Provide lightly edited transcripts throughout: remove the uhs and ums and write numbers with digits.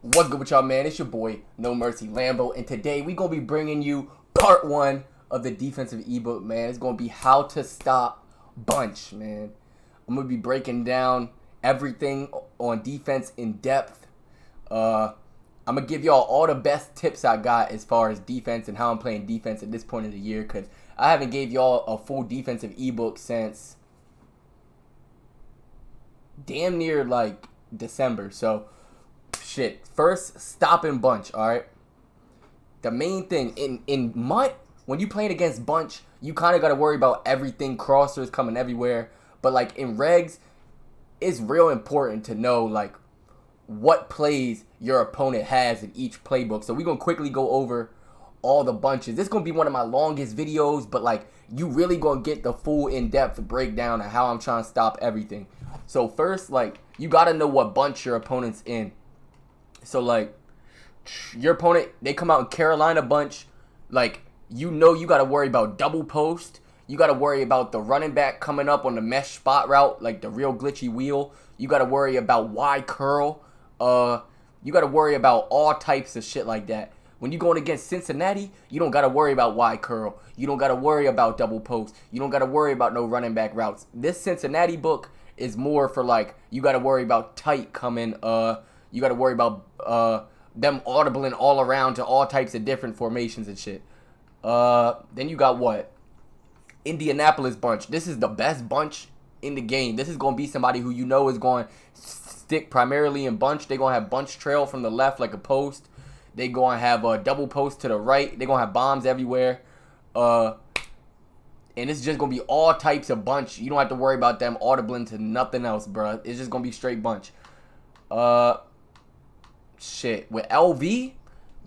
What's good with y'all, man? It's your boy NoMercyLambo, and today we gonna be bringing you part 1 of the defensive ebook, man. It's gonna be how to stop Bunch, man. I'm gonna be breaking down everything on defense in depth. I'm gonna give y'all all the best tips I got as far as defense and how I'm playing defense at this point of the year, because I haven't gave y'all a full defensive ebook since damn near like December. So shit, first, stopping Bunch, alright? The main thing, in MUT, when you playing against Bunch, you kind of got to worry about everything, crossers coming everywhere. But, like, in regs, it's real important to know, like, what plays your opponent has in each playbook. So we're going to quickly go over all the bunches. This is going to be one of my longest videos, but, like, you really going to get the full in-depth breakdown of how I'm trying to stop everything. So first, like, you got to know what bunch your opponent's in. So, like, your opponent, they come out in Carolina bunch, like, you know you got to worry about double post. You got to worry about the running back coming up on the mesh spot route, like the real glitchy wheel. You got to worry about Y curl. You got to worry about all types of shit like that. When you're going against Cincinnati, you don't got to worry about Y curl. You don't got to worry about double post. You don't got to worry about no running back routes. This Cincinnati book is more for, like, you got to worry about tight coming. You got to worry about them audibling all around to all types of different formations and shit. Then you got what? Indianapolis Bunch. This is the best bunch in the game. This is going to be somebody who you know is going to stick primarily in bunch. They're going to have bunch trail from the left like a post. They're going to have a double post to the right. They're going to have bombs everywhere. And it's just going to be all types of bunch. You don't have to worry about them audibling to nothing else, bro. It's just going to be straight bunch. Shit. With LV,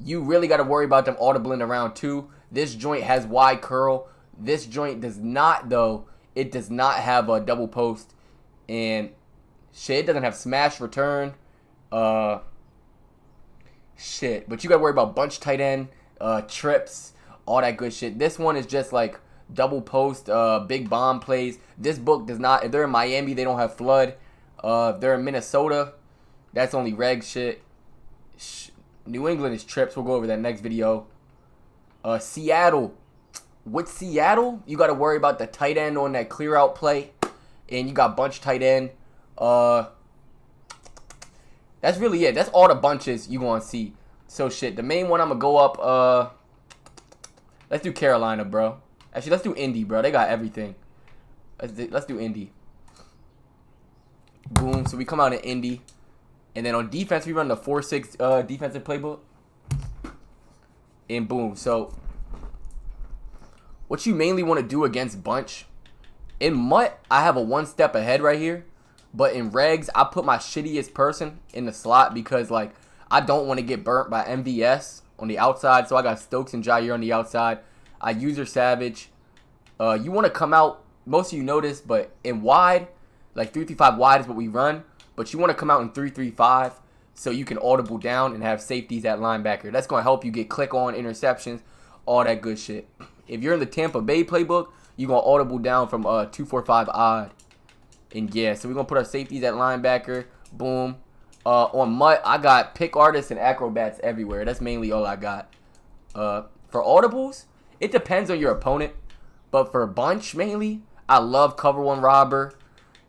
you really got to worry about them audibling around too. This joint has Y curl. This joint does not, though. It does not have a double post. And shit, it doesn't have smash return. Shit. But you got to worry about bunch tight end, trips, all that good shit. This one is just like double post, big bomb plays. This book does not. If they're in Miami, they don't have flood. If they're in Minnesota, that's only reg shit. New England is trips. We'll go over that next video. Seattle. With Seattle, you got to worry about the tight end on that clear out play. And you got bunch tight end. That's really it. That's all the bunches you going to see. So, shit. The main one I'm going to go up. Let's do Carolina, bro. Actually, let's do Indy, bro. They got everything. Let's do Indy. Boom. So, we come out in Indy. And then on defense, we run the 4-6 defensive playbook. And boom. So, what you mainly want to do against bunch, in MUT, I have a one step ahead right here. But in regs, I put my shittiest person in the slot because, like, I don't want to get burnt by MVS on the outside. So I got Stokes and Jair on the outside. I user Savage. You want to come out, most of you know this, but in wide, like 3-3-5 wide is what we run. But you want to come out in 3-3-5 so you can audible down and have safeties at linebacker. That's going to help you get click on interceptions, all that good shit. If you're in the Tampa Bay playbook, you're going to audible down from 2-4-5 odd. And yeah, so we're going to put our safeties at linebacker. Boom. On MUT, I got pick artists and acrobats everywhere. That's mainly all I got. For audibles, it depends on your opponent. But for bunch, mainly, I love cover 1 robber.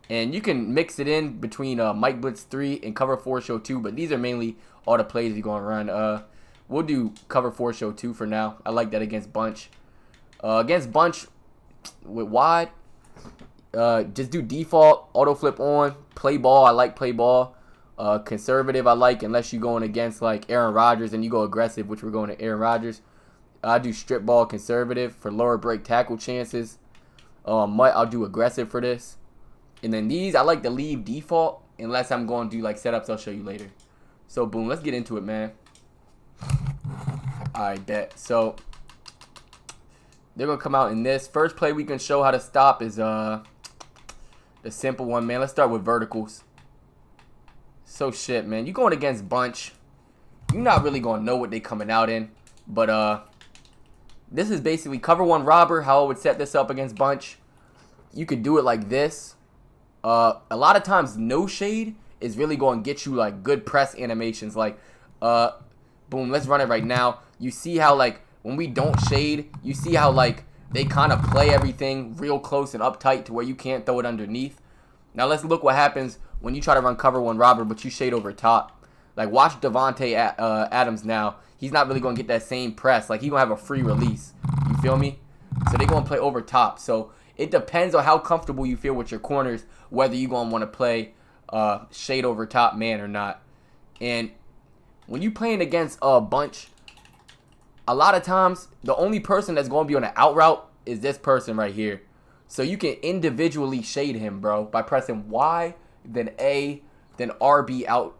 And you can mix it in between Mike Blitz 3 and cover 4 show 2. But these are mainly all the plays you're going to run. We'll do cover 4 show 2 for now. I like that against bunch. Against bunch with wide, just do default, auto flip on, play ball. I like play ball. Conservative I like unless you're going against like Aaron Rodgers and you go aggressive, which we're going to Aaron Rodgers. I do strip ball conservative for lower break tackle chances. I'll do aggressive for this. And then these, I like to leave default unless I'm going to do like setups I'll show you later. So boom, let's get into it, man. Alright, bet. So they're going to come out in this. First play we can show how to stop is the simple one, man. Let's start with verticals. So shit, man. You going against bunch. You're not really going to know what they coming out in. But this is basically cover 1 robber, how I would set this up against bunch. You could do it like this. A lot of times no shade is really going to get you like good press animations. Like Boom, let's run it right now. You see how, like, when we don't shade, you see how, like, they kind of play everything real close and uptight to where you can't throw it underneath. Now let's look what happens when you try to run cover one robber, but you shade over top. Like, watch Devontae Adams now. He's not really going to get that same press. Like, he's going to have a free release. You feel me? So they're going to play over top. So it depends on how comfortable you feel with your corners, whether you're going to want to play shade over top man or not. And when you're playing against a bunch, a lot of times, the only person that's going to be on an out route is this person right here. So you can individually shade him, bro, by pressing Y, then A, then RB out,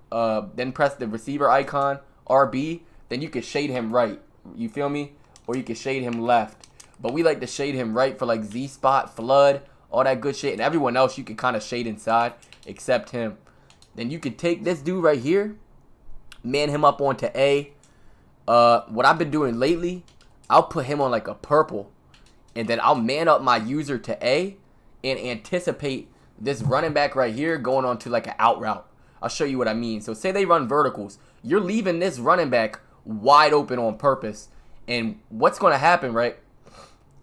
then press the receiver icon, RB, then you can shade him right. You feel me? Or you can shade him left. But we like to shade him right for like Z-spot, flood, all that good shit. And everyone else you can kind of shade inside, except him. Then you can take this dude right here, man him up onto A. What I've been doing lately, I'll put him on like a purple. And then I'll man up my user to A and anticipate this running back right here going on to like an out route. I'll show you what I mean. So say they run verticals. You're leaving this running back wide open on purpose. And what's going to happen, right,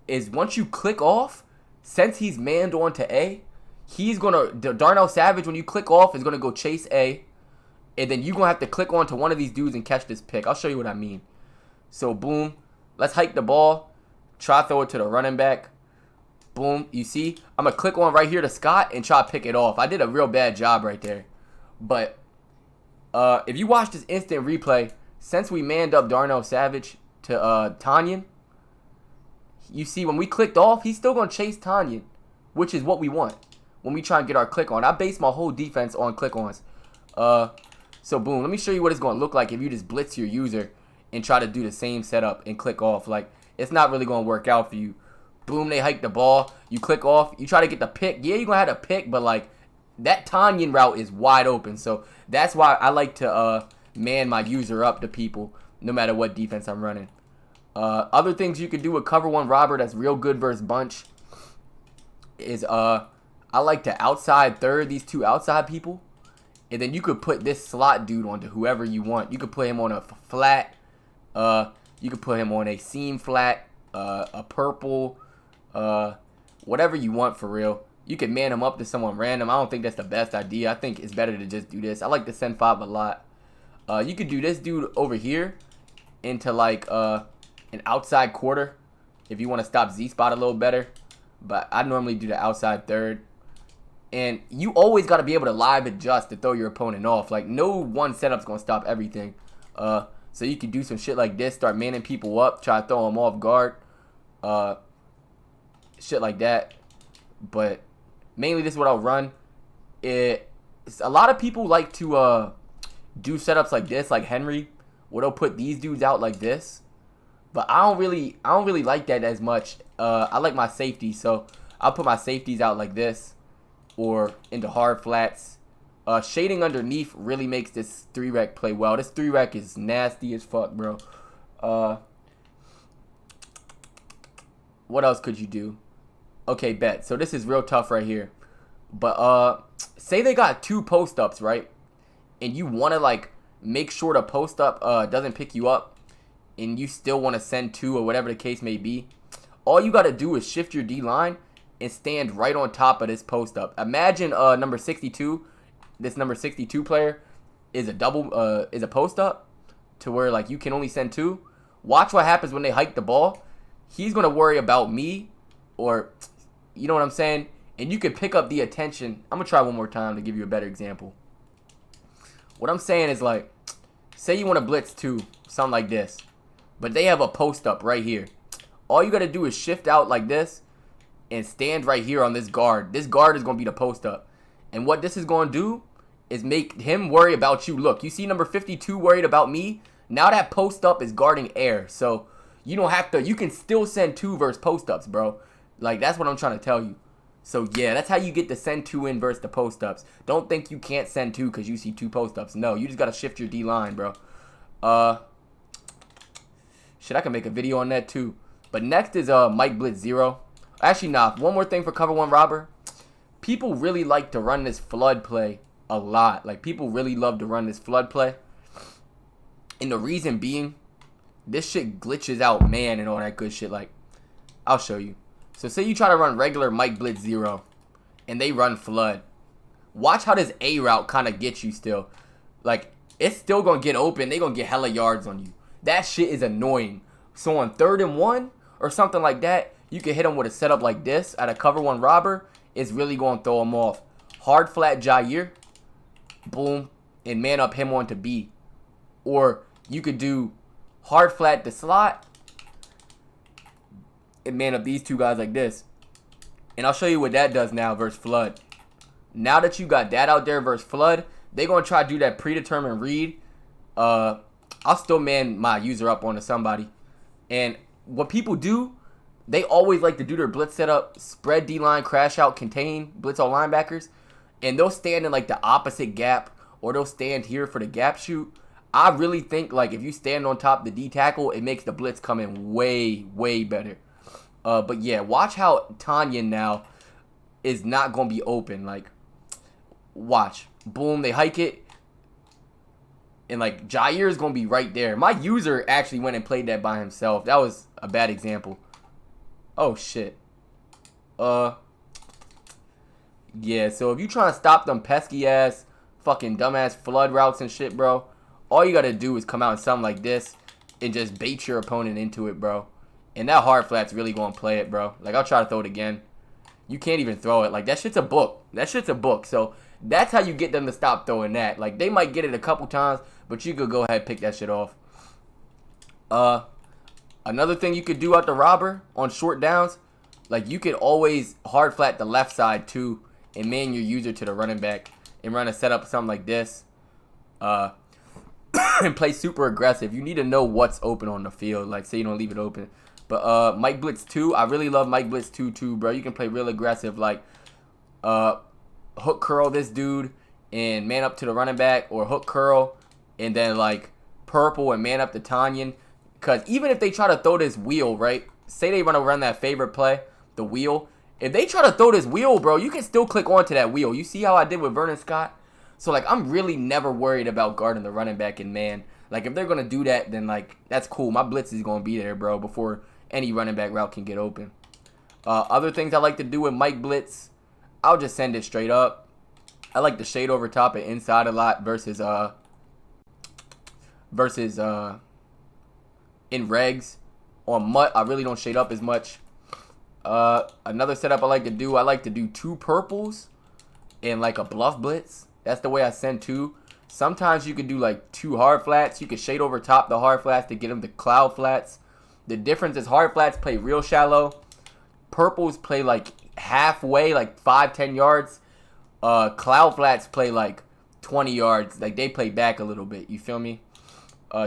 is once you click off, since he's manned on to A, he's going to, Darnell Savage, when you click off, is going to go chase A. And then you're going to have to click onto one of these dudes and catch this pick. I'll show you what I mean. So, boom. Let's hike the ball. Try to throw it to the running back. Boom. You see? I'm going to click on right here to Scott and try to pick it off. I did a real bad job right there. But if you watch this instant replay, since we manned up Darnell Savage to Tanyan, you see when we clicked off, he's still going to chase Tanyan, which is what we want when we try and get our click on. I base my whole defense on click-ons. So, boom. Let me show you what it's going to look like if you just blitz your user and try to do the same setup and click off. Like, it's not really going to work out for you. Boom, they hike the ball. You click off. You try to get the pick. Yeah, you're going to have to pick, but, like, that Tanyan route is wide open. So, that's why I like to man my user up to people no matter what defense I'm running. Other things you could do with cover one robber that's real good versus bunch is I like to outside third these two outside people. And then you could put this slot dude onto whoever you want. You could put him on a flat. You could put him on a seam flat, a purple, whatever you want for real. You can man him up to someone random. I don't think that's the best idea. I think it's better to just do this. I like to send 5 a lot. You could do this dude over here into like an outside quarter if you want to stop Z-spot a little better. But I normally do the outside third. And you always got to be able to live adjust to throw your opponent off. Like, no one setup's going to stop everything. So you can do some shit like this. Start manning people up. Try to throw them off guard. Shit like that. But mainly this is what I'll run. A lot of people like to do setups like this. Like Henry. Where they'll put these dudes out like this. But I don't really like that as much. I like my safety. So I'll put my safeties out like this. Or into hard flats. Shading underneath really makes this 3-rec play well. This 3-rec is nasty as fuck, bro. What else could you do? Okay, bet. So this is real tough right here. But say they got 2 post-ups, right? And you want to, like, make sure the post-up doesn't pick you up. And you still want to send 2 or whatever the case may be. All you got to do is shift your D-line and stand right on top of this post up. Imagine number 62, this number 62 player is a post up to where like you can only send 2. Watch what happens when they hike the ball. He's gonna worry about me, or you know what I'm saying. And you can pick up the attention. I'm gonna try one more time to give you a better example. What I'm saying is like, say you want to blitz 2, something like this, but they have a post up right here. All you gotta do is shift out like this. And stand right here on this guard. This guard is going to be the post up. And what this is going to do is make him worry about you. Look, you see number 52 worried about me? Now that post up is guarding air. So you don't have to, you can still send 2 versus post ups, bro. Like, that's what I'm trying to tell you. So yeah, that's how you get to send 2 in versus the post ups. Don't think you can't send 2 because you see 2 post ups. No, you just got to shift your D line, bro. Shit, I can make a video on that too. But next is Mike Blitz 0. Actually, nah. One more thing for cover one robber. People really like to run this flood play a lot. Like, people really love to run this flood play. And the reason being, this shit glitches out man and all that good shit. Like, I'll show you. So say you try to run regular Mike Blitz 0 and they run flood. Watch how this A route kind of gets you still. Like, it's still going to get open. They going to get hella yards on you. That shit is annoying. So on 3rd and 1 or something like that, you can hit them with a setup like this at a cover 1 robber. It's really going to throw them off. Hard flat Jair. Boom. And man up him onto B. Or you could do hard flat the slot and man up these two guys like this. And I'll show you what that does now versus flood. Now that you got that out there versus flood, they're going to try to do that predetermined read. I'll still man my user up onto somebody. And what people do, they always like to do their blitz setup, spread D-line, crash out, contain, blitz all linebackers. And they'll stand in like the opposite gap, or they'll stand here for the gap shoot. I really think like if you stand on top of the D tackle, it makes the blitz come in way, way better. But yeah, watch how Tanyan now is not going to be open. Like, watch. Boom, they hike it. And like Jair is going to be right there. My user actually went and played that by himself. That was a bad example. Oh shit. Yeah, so if you trying to stop them pesky ass fucking dumbass flood routes and shit, bro, all you got to do is come out in something like this and just bait your opponent into it, bro. And that hard flat's really going to play it, bro. Like, I'll try to throw it again. You can't even throw it. Like, that shit's a book. That shit's a book. So that's how you get them to stop throwing that. Like, they might get it a couple times, but you could go ahead and pick that shit off. Another thing you could do out the robber on short downs, like, you could always hard flat the left side too and man your user to the running back and run a setup something like this. And play super aggressive. You need to know what's open on the field. Like, say you don't leave it open. But Mike Blitz 2, I really love Mike Blitz 2 too, bro. You can play real aggressive. Like, hook curl this dude and man up to the running back, or hook curl and then like purple and man up to Tanyan. Because even if they try to throw this wheel, right? Say they want to run that favorite play, the wheel. If they try to throw this wheel, bro, you can still click onto that wheel. You see how I did with Vernon Scott? So, like, I'm really never worried about guarding the running back and man. Like, if they're going to do that, then, like, that's cool. My blitz is going to be there, bro, before any running back route can get open. Other things I like to do with Mike Blitz, I'll just send it straight up. I like to shade over top and inside a lot versus in regs. On Mutt, I really don't shade up as much. Another setup I like to do 2 purples and like a bluff blitz. That's the way I send 2. Sometimes you could do like 2 hard flats. You could shade over top the hard flats to get them to cloud flats. The difference is hard flats play real shallow. Purples play like halfway, like 5-10 yards. Cloud flats play like 20 yards. Like, they play back a little bit. You feel me?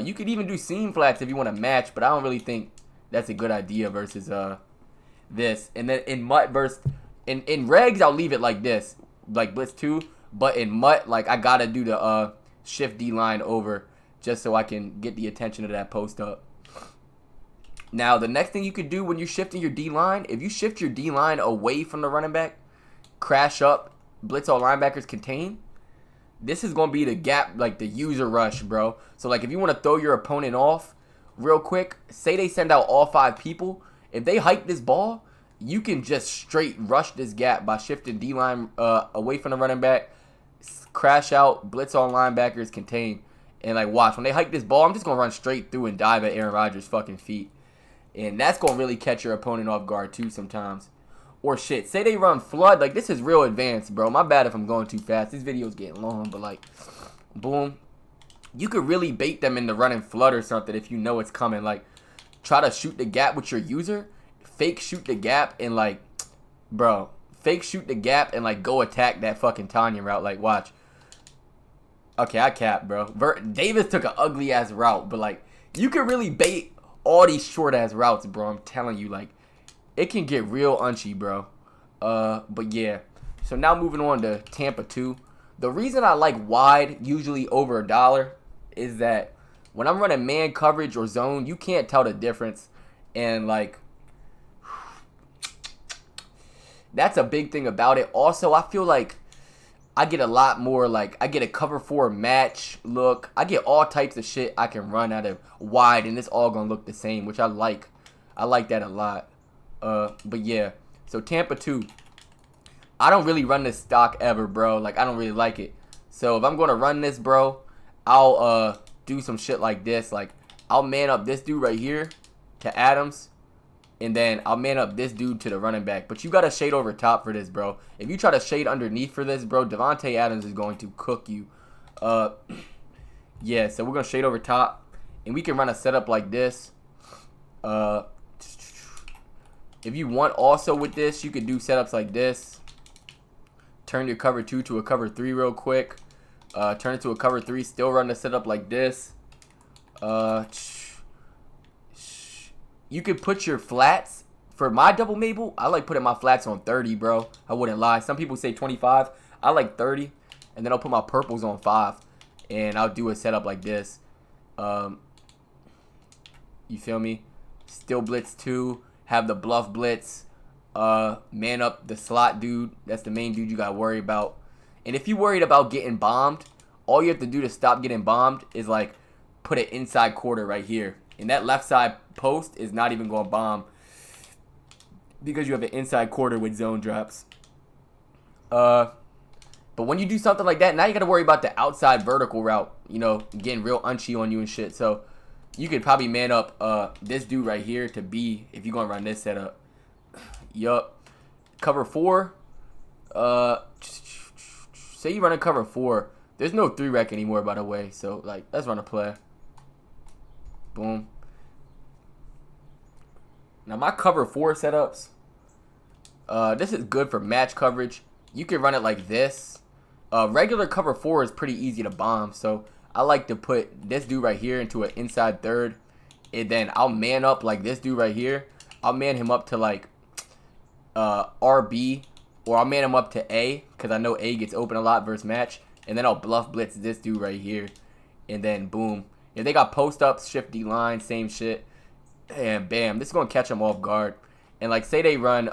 You could even do seam flats if you want to match, but I don't really think that's a good idea versus this. And then in Mutt versus in regs, I'll leave it like this, like Blitz 2. But in Mutt, like, I gotta do the shift D line over just so I can get the attention of that post up. Now, the next thing you could do when you're shifting your D line, if you shift your D line away from the running back, crash up, blitz all linebackers, contain. This is gonna be the gap, like the user rush, bro. So, like, if you want to throw your opponent off real quick, say they send out all 5 people. If they hike this ball, you can just straight rush this gap by shifting D-line away from the running back, crash out, blitz all linebackers, contain. And, like, watch. When they hike this ball, I'm just going to run straight through and dive at Aaron Rodgers' fucking feet. And that's going to really catch your opponent off guard, too, sometimes. Or, shit, say they run flood. Like, this is real advanced, bro. My bad if I'm going too fast. This video's getting long, but, like, boom. You could really bait them into running flood or something if you know it's coming. Like, try to shoot the gap with your user. Fake shoot the gap and, like, bro, fake shoot the gap and, like, go attack that fucking Tanya route. Like, watch. Okay, I capped, bro. Davis took an ugly-ass route, but, like, you can really bait all these short-ass routes, bro. I'm telling you, like, it can get real unchy, bro. But, yeah. So, now moving on to Tampa 2. The reason I like wide, usually over $1, is that when I'm running man coverage or zone, you can't tell the difference. And, like, that's a big thing about it. Also, I feel like I get a lot more, like, I get a cover 4 match look. I get all types of shit I can run out of wide, and it's all going to look the same, which I like. I like that a lot. But yeah, so Tampa 2. I don't really run this stock ever, bro. Like, I don't really like it. So if I'm going to run this, bro, I'll do some shit like this. Like, I'll man up this dude right here to Adams. And then I'll man up this dude to the running back. But you got to shade over top for this, bro. If you try to shade underneath for this, bro, Devontae Adams is going to cook you. Yeah, so we're going to shade over top. And we can run a setup like this. If you want also with this, you could do setups like this. Turn your cover 2 to a cover 3 real quick. Turn it to a cover 3. Still run the setup like this. You could put your flats. For my double Mabel, I like putting my flats on 30, bro. I wouldn't lie. Some people say 25. I like 30. And then I'll put my purples on 5. And I'll do a setup like this. You feel me? Still blitz 2. Have the bluff blitz. Man up the slot dude. That's the main dude you got to worry about. And if you're worried about getting bombed, all you have to do to stop getting bombed is like put an inside quarter right here. And that left side post is not even going to bomb because you have an inside quarter with zone drops. But when you do something like that, now you got to worry about the outside vertical route, you know, getting real unchy on you and shit. So you could probably man up this dude right here to B if you're going to run this setup. Yup. Cover 4. Say you run a cover 4. There's no 3-rec anymore, by the way. So, like, let's run a play. Boom. Now, my cover 4 setups, this is good for match coverage. You can run it like this. Regular cover 4 is pretty easy to bomb. So, I like to put this dude right here into an inside third. And then I'll man up like this dude right here. I'll man him up to, like, RB. Or I'll man him up to A. Because I know A gets open a lot versus match. And then I'll bluff blitz this dude right here. And then, boom. If they got post-ups, shift D-line, same shit. And bam, this is going to catch them off guard. And like, say they run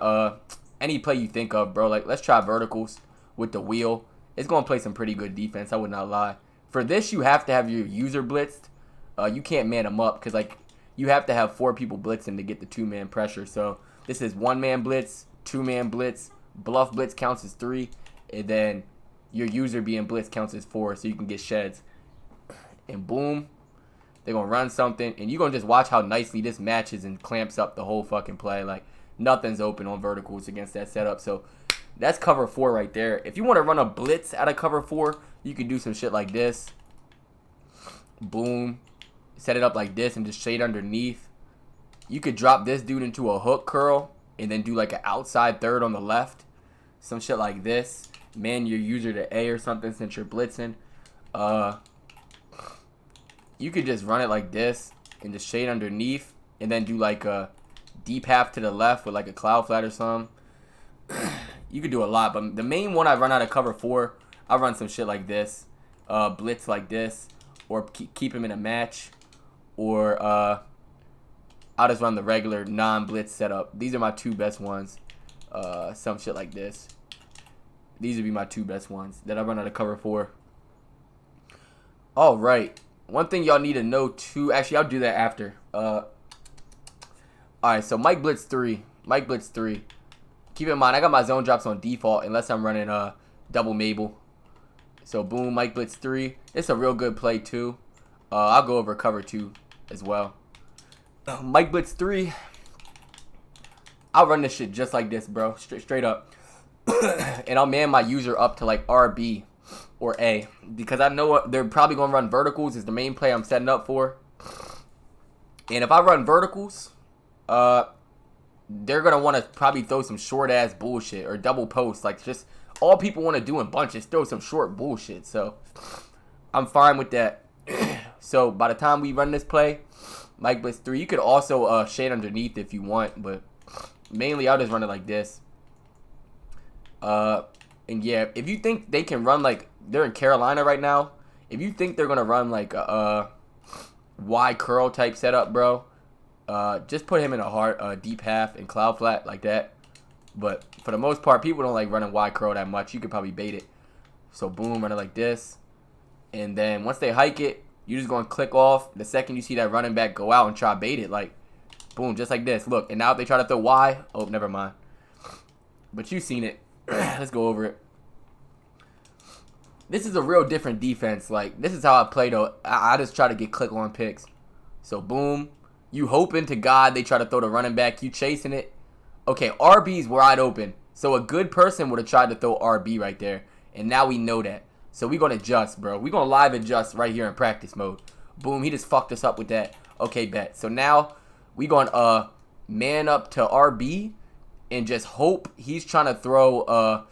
any play you think of, bro. Like, let's try verticals with the wheel. It's going to play some pretty good defense, I would not lie. For this, you have to have your user blitzed. You can't man them up because, like, you have to have 4 people blitzing to get the 2-man pressure. So, this is 1-man blitz, 2-man blitz. Bluff blitz counts as 3. And then your user being blitz counts as 4 so you can get sheds. And boom. They're going to run something, and you're going to just watch how nicely this matches and clamps up the whole fucking play. Like, nothing's open on verticals against that setup. So, that's cover 4 right there. If you want to run a blitz out of cover 4, you can do some shit like this. Boom. Set it up like this and just shade underneath. You could drop this dude into a hook curl and then do like an outside third on the left. Some shit like this. Man your user to A or something since you're blitzing. You could just run it like this and just shade underneath and then do like a deep half to the left with like a cloud flat or something. You could do a lot, but the main one I run out of cover 4, I run some shit like this. Blitz like this, or keep him in a match, or I'll just run the regular non-blitz setup. These are my 2 best ones. Some shit like this. These would be my 2 best ones that I run out of cover 4. All right. One thing y'all need to know too. Actually, I'll do that after. All right. So Mike Blitz 3. Mike Blitz 3. Keep in mind, I got my zone drops on default unless I'm running double Mabel. So boom, Mike Blitz 3. It's a real good play too. I'll go over cover 2 as well. Mike Blitz 3. I'll run this shit just like this, bro. Straight up. And I'll man my user up to like RB or A. Because I know they're probably going to run verticals is the main play I'm setting up for. And if I run verticals, they're going to want to probably throw some short-ass bullshit or double post. Like, just all people want to do in bunch is throw some short bullshit. So, I'm fine with that. So, by the time we run this play, Mike Blitz 3, you could also shade underneath if you want. But mainly, I'll just run it like this. And yeah, if you think they can run like, they're in Carolina right now. If you think they're going to run like a Y curl type setup, bro, just put him in a deep half and cloud flat like that. But for the most part, people don't like running Y curl that much. You could probably bait it. So boom, run it like this. And then once they hike it, you're just going to click off. The second you see that running back go out and try to bait it, like, boom, just like this. Look, and now if they try to throw Y, oh, never mind. But you've seen it. Let's go over it. This is a real different defense. Like, this is how I play, though. I just try to get click on picks. So, boom. You hoping to God they try to throw the running back. You chasing it. Okay, RB's wide open. So, a good person would have tried to throw RB right there. And now we know that. So, we're going to adjust, bro. We're going to live adjust right here in practice mode. Boom, he just fucked us up with that. Okay, bet. So, now we're going to man up to RB and just hope he's trying to throw...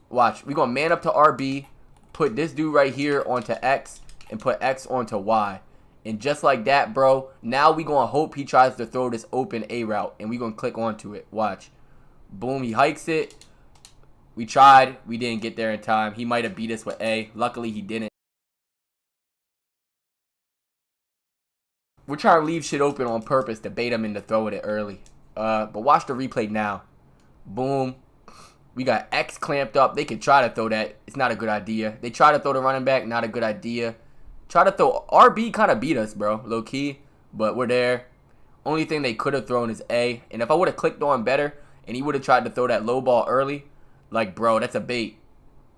Watch, we're going to man up to RB, put this dude right here onto X, and put X onto Y. And just like that, bro, now we're going to hope he tries to throw this open A route, and we're going to click onto it. Watch. Boom, he hikes it. We tried. We didn't get there in time. He might have beat us with A. Luckily, he didn't. We're trying to leave shit open on purpose to bait him into throwing it early. But watch the replay now. Boom. We got X clamped up. They could try to throw that. It's not a good idea. They try to throw the running back. Not a good idea. Try to throw. RB kind of beat us, bro. Low key. But we're there. Only thing they could have thrown is A. And if I would have clicked on better and he would have tried to throw that low ball early, like, bro, that's a bait.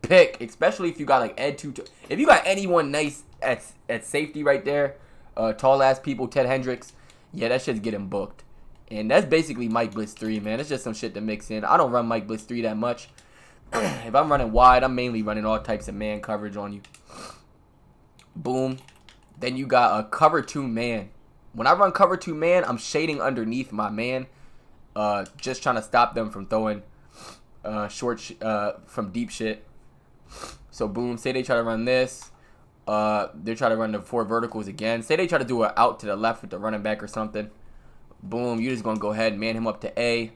Pick. Especially if you got, like, Ed 2. If you got anyone nice at safety right there, tall-ass people, Ted Hendricks, yeah, that shit's getting booked. And that's basically Mike Blitz 3, man. It's just some shit to mix in. I don't run Mike Blitz 3 that much. If I'm running wide, I'm mainly running all types of man coverage on you. Boom. Then you got a cover 2 man. When I run cover 2 man, I'm shading underneath my man. Just trying to stop them from throwing from deep shit. So, boom. Say they try to run this. They try to run the 4 verticals again. Say they try to do an out to the left with the running back or something. Boom, you're just going to go ahead and man him up to A.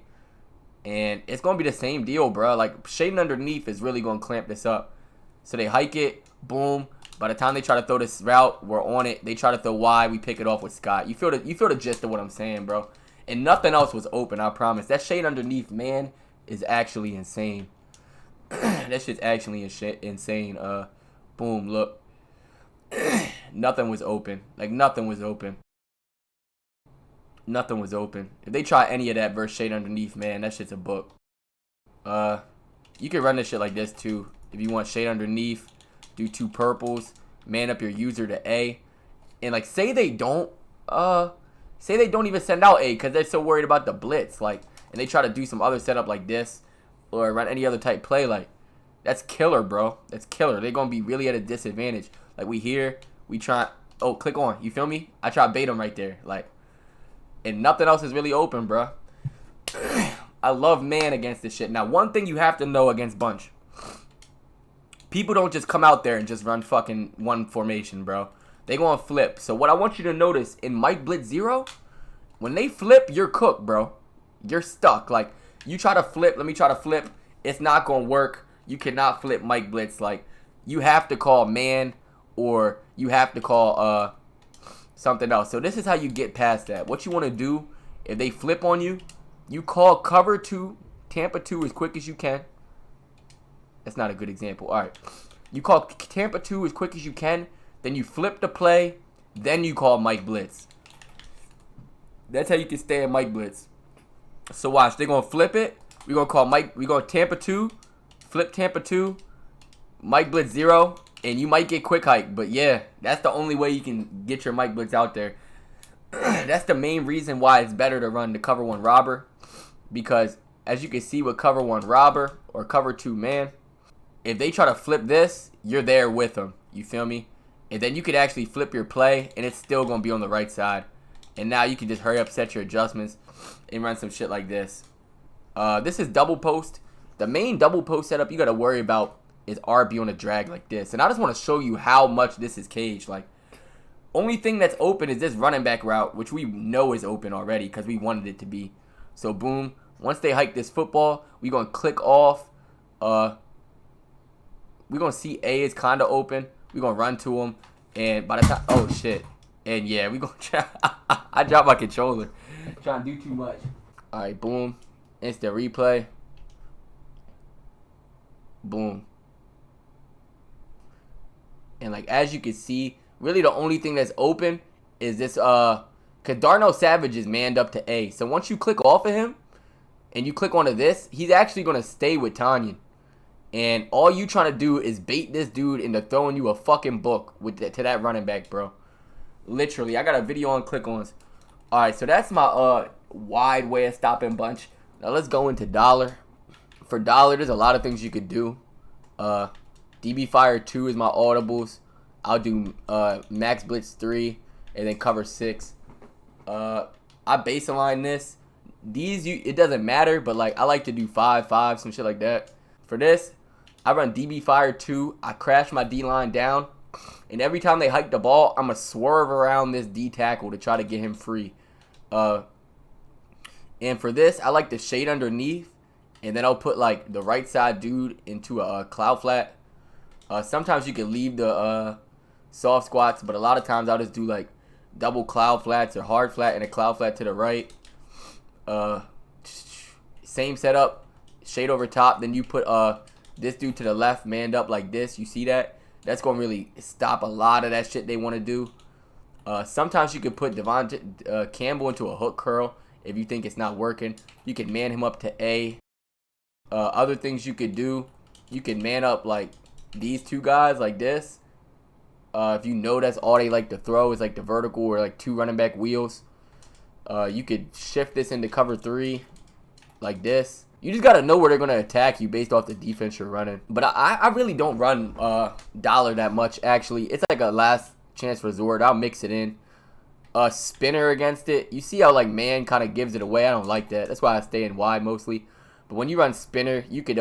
And it's going to be the same deal, bro. Like, shading underneath is really going to clamp this up. So they hike it. Boom. By the time they try to throw this route, we're on it. They try to throw Y. We pick it off with Scott. You feel the gist of what I'm saying, bro. And nothing else was open, I promise. That shade underneath, man, is actually insane. That shit's actually insane. Boom, look. Nothing was open. Like, nothing was open. Nothing was open. If they try any of that versus shade underneath, man, that shit's a book. You can run this shit like this too. If you want shade underneath, do 2 purples, man up your user to A, and like say they don't even send out A because they're so worried about the blitz, like, and they try to do some other setup like this or run any other type play, like, that's killer, bro. That's killer. They're gonna be really at a disadvantage. Like we try. Oh, click on. You feel me? I try to bait them right there, like. And nothing else is really open, bro. I love man against this shit. Now, one thing you have to know against Bunch. People don't just come out there and just run fucking one formation, bro. They gonna flip. So what I want you to notice in Mike Blitz 0, when they flip, you're cooked, bro. You're stuck. Like, you try to flip. Let me try to flip. It's not gonna work. You cannot flip Mike Blitz. Like, you have to call man or you have to call, something else. So this is how you get past that. What you want to do, if they flip on you, you call cover 2, Tampa 2 as quick as you can. That's not a good example. All right. You call Tampa 2 as quick as you can. Then you flip the play. Then you call Mike Blitz. That's how you can stay in Mike Blitz. So watch. They're going to flip it. We're going to call Mike. We're going to Tampa 2. Flip Tampa 2. Mike Blitz 0. And you might get quick hike, but yeah, that's the only way you can get your Mike Blitz out there. That's the main reason why it's better to run the cover 1 robber. Because as you can see with cover 1 robber or cover 2 man, if they try to flip this, you're there with them. You feel me? And then you could actually flip your play and it's still going to be on the right side. And now you can just hurry up, set your adjustments, and run some shit like this. This is double post. The main double post setup you got to worry about is RB on a drag like this. And I just want to show you how much this is caged. Like, only thing that's open is this running back route, which we know is open already because we wanted it to be. So, boom. Once they hike this football, we're going to click off. We're going to see A is kind of open. We're going to run to him. And by the time... Oh, shit. And, yeah, we're going to try... I dropped my controller. Trying to do too much. All right, boom. Instant replay. Boom. And like as you can see, really the only thing that's open is this cause Darnell Savage is manned up to A. So once you click off of him and you click onto this, he's actually gonna stay with Tanyan. And all you trying to do is bait this dude into throwing you a fucking book to that running back, bro. Literally, I got a video on click-ons. Alright, so that's my wide way of stopping bunch. Now let's go into dollar. For dollar, there's a lot of things you could do. DB Fire 2 is my audibles. I'll do Max Blitz 3 and then cover 6. I baseline this. These it doesn't matter, but like I like to do 5-5, some shit like that. For this, I run DB Fire 2. I crash my D line down, and every time they hike the ball, I'm gonna swerve around this D tackle to try to get him free. And for this, I like to shade underneath, and then I'll put like the right side dude into a cloud flat. Sometimes you can leave the soft squats, but a lot of times I'll just do like double cloud flats or hard flat and a cloud flat to the right. Same setup, shade over top. Then you put this dude to the left, manned up like this. You see that? That's gonna really stop a lot of that shit they want to do. Sometimes you could put Devontae Campbell into a hook curl if you think it's not working. You can man him up to A. Other things you could do, you can man up like these two guys like this. If you know that's all they like to throw is like the vertical or like 2 running back wheels. You could shift this into cover 3 like this. You just got to know where they're going to attack you based off the defense you're running. But I really don't run dollar that much, actually. It's like a last chance resort. I'll mix it in. Spinner against it. You see how like man kind of gives it away. I don't like that. That's why I stay in wide mostly. But when you run spinner, you could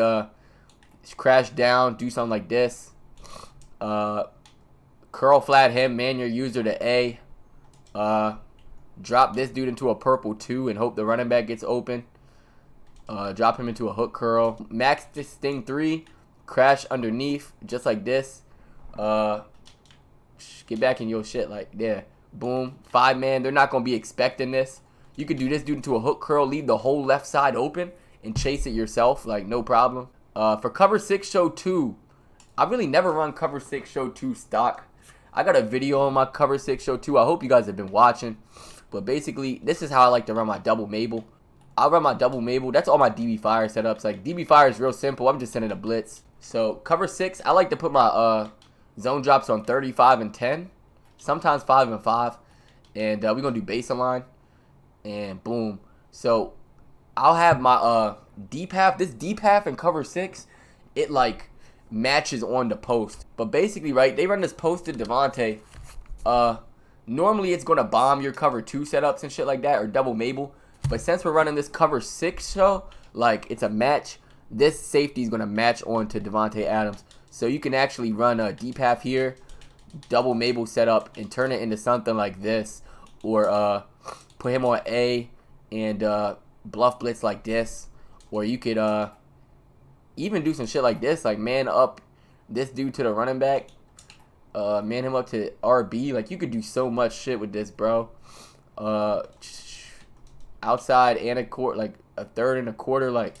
crash down, do something like this. Curl flat him, man your user to A. Drop this dude into a purple 2 and hope the running back gets open. Drop him into a hook curl. Max this sting 3. Crash underneath, just like this. Get back in your shit like there. Boom. 5-man. They're not going to be expecting this. You could do this dude into a hook curl, leave the whole left side open, and chase it yourself, like no problem. For cover 6 show 2, I really never run cover 6 show 2 stock. I got a video on my cover 6 show 2. I hope you guys have been watching. But basically, this is how I like to run my double Mabel. I'll run my double Mabel. That's all my DB Fire setups. Like DB Fire is real simple. I'm just sending a blitz. So cover 6, I like to put my zone drops on 35 and 10. Sometimes 5 and 5. And we're going to do baseline. And boom. So I'll have my deep half. This deep half in cover 6, it like matches on the post. But basically, right, they run this posted Devontae. Normally it's going to bomb your cover 2 setups and shit like that, or double Mabel. But since we're running this cover 6 show, like it's a match, this safety is going to match on to Devontae Adams. So you can actually run a deep half here, double Mabel setup, and turn it into something like this. Or put him on A and bluff blitz like this. Or you could even do some shit like this, like man up this dude to the running back. Man him up to RB. Like you could do so much shit with this, bro. Outside and a quarter, like a third and a quarter. Like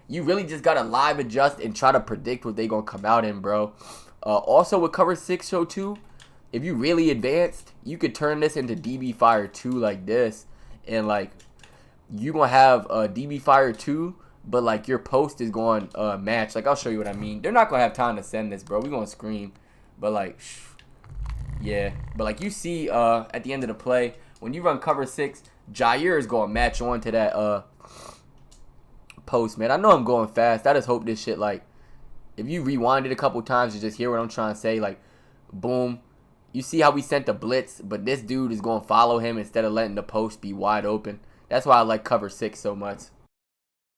you really just gotta live adjust and try to predict what they gonna come out in, bro. Also with cover 6 show 2, if you really advanced, you could turn this into DB Fire 2 like this, and like you gonna have a DB Fire 2, but like your post is going match. Like I'll show you what I mean. They're not gonna have time to send this, bro. We gonna scream, but like yeah. But like you see at the end of the play, when you run cover 6, Jair is going to match on to that post, man. I know I'm going fast. I just hope this shit, like, if you rewind it a couple times, you just hear what I'm trying to say. Like, boom. You see how we sent the blitz, but this dude is going to follow him instead of letting the post be wide open. That's why I like cover 6 so much.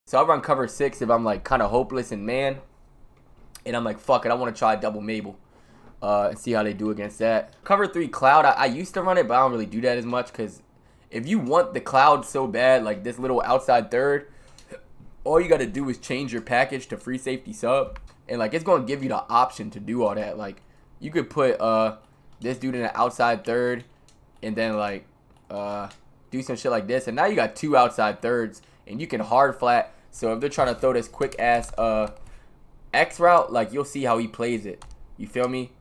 So I run cover 6 if I'm, like, kind of hopeless in man. And I'm like, fuck it, I want to try double Mabel. And see how they do against that. Cover 3 cloud, I used to run it, but I don't really do that as much because if you want the cloud so bad, like this little outside third, all you got to do is change your package to free safety sub. And like it's going to give you the option to do all that. Like you could put this dude in an outside third and then like do some shit like this. And now you got 2 outside thirds and you can hard flat. So if they're trying to throw this quick ass X route, like you'll see how he plays it. You feel me?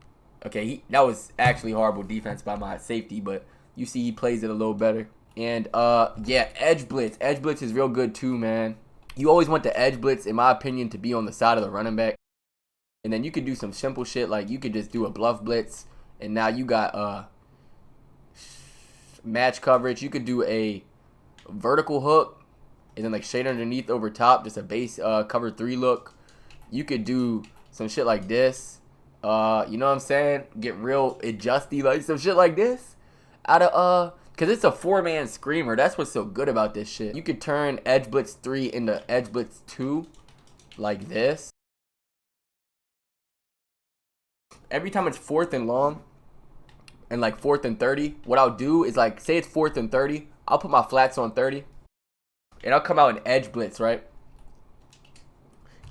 Okay, that was actually horrible defense by my safety, but you see he plays it a little better. And yeah, edge blitz. Edge blitz is real good too, man. You always want the edge blitz, in my opinion, to be on the side of the running back. And then you could do some simple shit, like you could just do a bluff blitz, and now you got match coverage. You could do a vertical hook, and then like shade underneath over top, just a base cover 3 look. You could do some shit like this. You know what I'm saying? Get real adjusty, like some shit like this. Out of cause it's a 4-man screamer. That's what's so good about this shit. You could turn edge blitz 3 into edge blitz 2, like this. Every time it's 4th and long, and like 4th and 30, what I'll do is, like, say it's 4th and 30, I'll put my flats on 30, and I'll come out and edge blitz, right?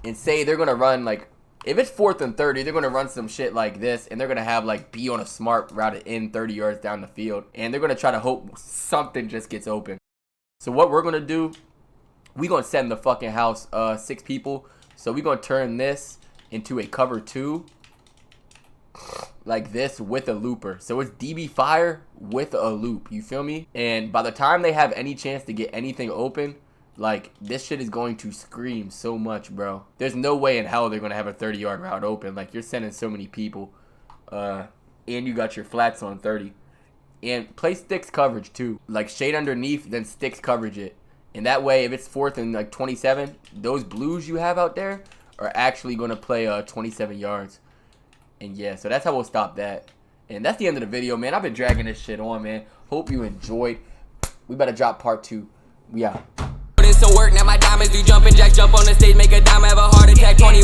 And say they're gonna run, like, if it's 4th and 30, they're gonna run some shit like this, and they're gonna have like be on a smart route in 30 yards down the field, and they're gonna try to hope something just gets open. So what we're gonna do, we gonna send the fucking house 6 people. So we gonna turn this into a cover 2, like this, with a looper. So it's DB fire with a loop. You feel me? And by the time they have any chance to get anything open, like, this shit is going to scream so much, bro. There's no way in hell they're going to have a 30-yard route open. Like, you're sending so many people. And you got your flats on 30. And play sticks coverage, too. Like, shade underneath, then sticks coverage it. And that way, if it's 4th and, like, 27, those blues you have out there are actually going to play 27 yards. And, yeah, so that's how we'll stop that. And that's the end of the video, man. I've been dragging this shit on, man. Hope you enjoyed. We better drop part 2. We out. Some work, now my diamonds do jumping jacks, jump on the stage, make a dime, have a heart attack. 21